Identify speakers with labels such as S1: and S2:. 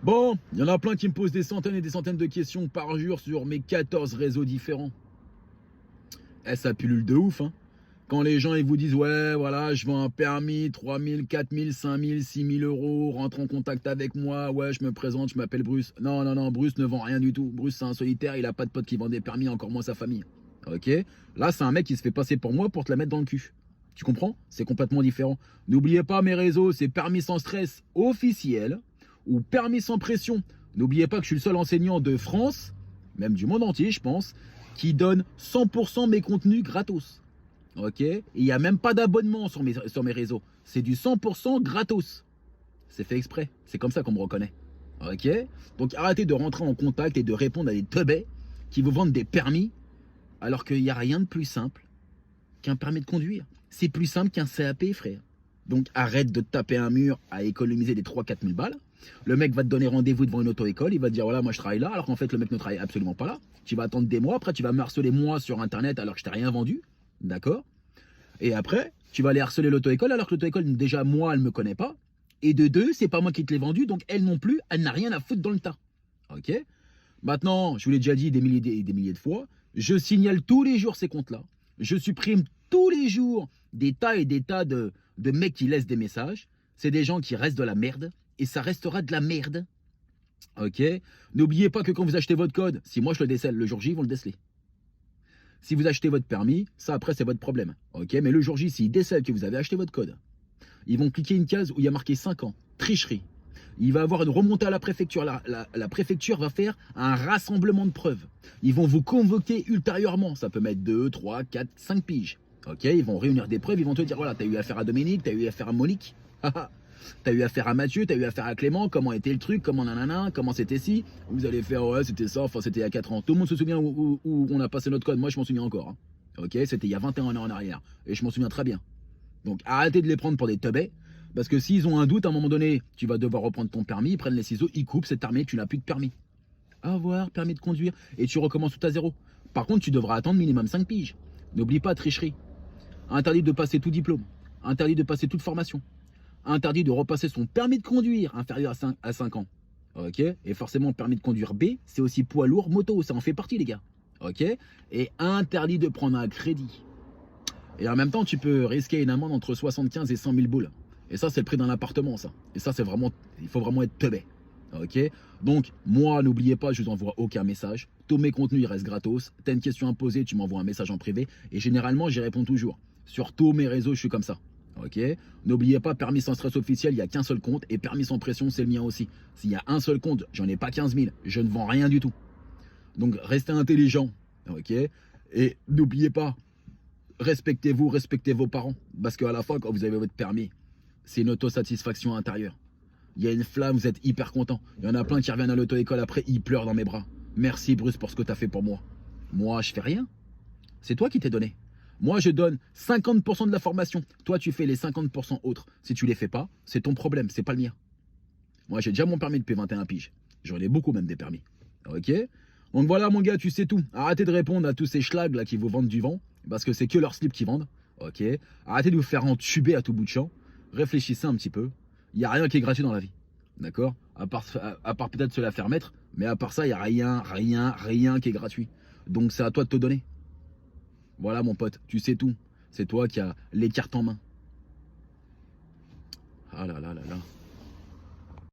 S1: Bon, il y en a plein qui me posent des centaines et des centaines de questions par jour sur mes 14 réseaux différents. Eh, ça pullule de ouf, hein. Quand les gens ils vous disent ouais voilà je veux un permis 3000, 4000, 5000, 6000 euros, rentre en contact avec moi, ouais je me présente, je m'appelle Bruce. Non non non, Bruce ne vend rien du tout. Bruce c'est un solitaire, il a pas de potes qui vendent des permis, encore moins sa famille. Ok. Là c'est un mec qui se fait passer pour moi pour te la mettre dans le cul. Tu comprends? C'est complètement différent. N'oubliez pas mes réseaux, c'est permis sans stress officiel ou permis sans pression. N'oubliez pas que je suis le seul enseignant de France, même du monde entier je pense, qui donne 100% mes contenus gratos. Ok. Il n'y a même pas d'abonnement sur mes réseaux. C'est du 100% gratos. C'est fait exprès. C'est comme ça qu'on me reconnaît. Ok. Donc arrêtez de rentrer en contact et de répondre à des teubés qui vous vendent des permis alors qu'il n'y a rien de plus simple qu'un permis de conduire. C'est plus simple qu'un CAP, frère. Donc arrête de te taper un mur à économiser des 3-4 000 balles. Le mec va te donner rendez-vous devant une auto-école. Il va te dire voilà, moi je travaille là. Alors qu'en fait, le mec ne travaille absolument pas là. Tu vas attendre des mois. Après, tu vas me harceler moi sur Internet alors que je t'ai rien vendu. D'accord? Et après, tu vas aller harceler l'auto-école alors que l'auto-école, déjà, moi, elle ne me connaît pas. Et de deux, c'est pas moi qui te l'ai vendu, donc elle non plus, elle n'a rien à foutre dans le tas. Ok? Maintenant, je vous l'ai déjà dit des milliers et des milliers de fois, je signale tous les jours ces comptes-là. Je supprime tous les jours des tas et des tas de mecs qui laissent des messages. C'est des gens qui restent de la merde. Et ça restera de la merde. Ok? N'oubliez pas que quand vous achetez votre code, si moi je le décèle le jour J, ils vont le déceler. Si vous achetez votre permis, ça après c'est votre problème. Ok, mais le jour J, s'ils décèdent que vous avez acheté votre code, ils vont cliquer une case où il y a marqué 5 ans, tricherie. Il va avoir une remontée à la préfecture. La préfecture va faire un rassemblement de preuves. Ils vont vous convoquer ultérieurement. Ça peut mettre 2, 3, 4, 5 piges. Ok, ils vont réunir des preuves. Ils vont te dire voilà, t'as eu affaire à Dominique, t'as eu affaire à Monique. T'as eu affaire à Mathieu, t'as eu affaire à Clément, comment était le truc, comment nanana, comment c'était si. Vous allez faire ouais, c'était ça, enfin c'était il y a 4 ans. Tout le monde se souvient où on a passé notre code, moi je m'en souviens encore. Hein. Ok, c'était il y a 21 ans en arrière. Et je m'en souviens très bien. Donc arrêtez de les prendre pour des teubés. Parce que s'ils ont un doute, à un moment donné, tu vas devoir reprendre ton permis, ils prennent les ciseaux, ils coupent, c'est terminé, tu n'as plus de permis. Avoir permis de conduire, et tu recommences tout à zéro. Par contre, tu devras attendre minimum 5 piges. N'oublie pas, tricherie. Interdit de passer tout diplôme. Interdit de passer toute formation. Interdit de repasser son permis de conduire inférieur à 5 ans. Ok. Et forcément, permis de conduire B, c'est aussi poids lourd, moto, ça en fait partie, les gars. Ok. Et interdit de prendre un crédit. Et en même temps, tu peux risquer une amende entre 75 et 100 000 boules. Et ça, c'est le prix d'un appartement, ça. Et ça, c'est vraiment, il faut vraiment être teubé. Ok. Donc, moi, n'oubliez pas, je vous envoie aucun message. Tous mes contenus, ils restent gratos. T'as une question à me poser, tu m'envoies un message en privé. Et généralement, j'y réponds toujours. Sur tous mes réseaux, je suis comme ça. Ok. N'oubliez pas, permis sans stress officiel, il n'y a qu'un seul compte. Et permis sans pression, c'est le mien aussi. S'il y a un seul compte, j'en ai pas 15 000. Je ne vends rien du tout. Donc, restez intelligent. Ok. Et n'oubliez pas, respectez-vous, respectez vos parents. Parce qu'à la fin, quand vous avez votre permis, c'est une autosatisfaction intérieure. Il y a une flamme, vous êtes hyper content. Il y en a plein qui reviennent à l'auto-école après, ils pleurent dans mes bras. Merci Bruce pour ce que tu as fait pour moi. Moi, je fais rien. C'est toi qui t'es donné. Moi, je donne 50% de la formation. Toi, tu fais les 50% autres. Si tu les fais pas, c'est ton problème, c'est pas le mien. Moi, j'ai déjà mon permis depuis 21 piges. J'en ai beaucoup même des permis. Ok? Donc voilà, mon gars, tu sais tout. Arrêtez de répondre à tous ces schlags là qui vous vendent du vent. Parce que c'est que leur slip qui vendent. Ok? Arrêtez de vous faire entuber à tout bout de champ. Réfléchissez un petit peu. Il n'y a rien qui est gratuit dans la vie. D'accord? À part peut-être se la faire mettre. Mais à part ça, il n'y a rien qui est gratuit. Donc c'est à toi de te donner. Voilà, mon pote, tu sais tout. C'est toi qui as les cartes en main. Ah là là là là.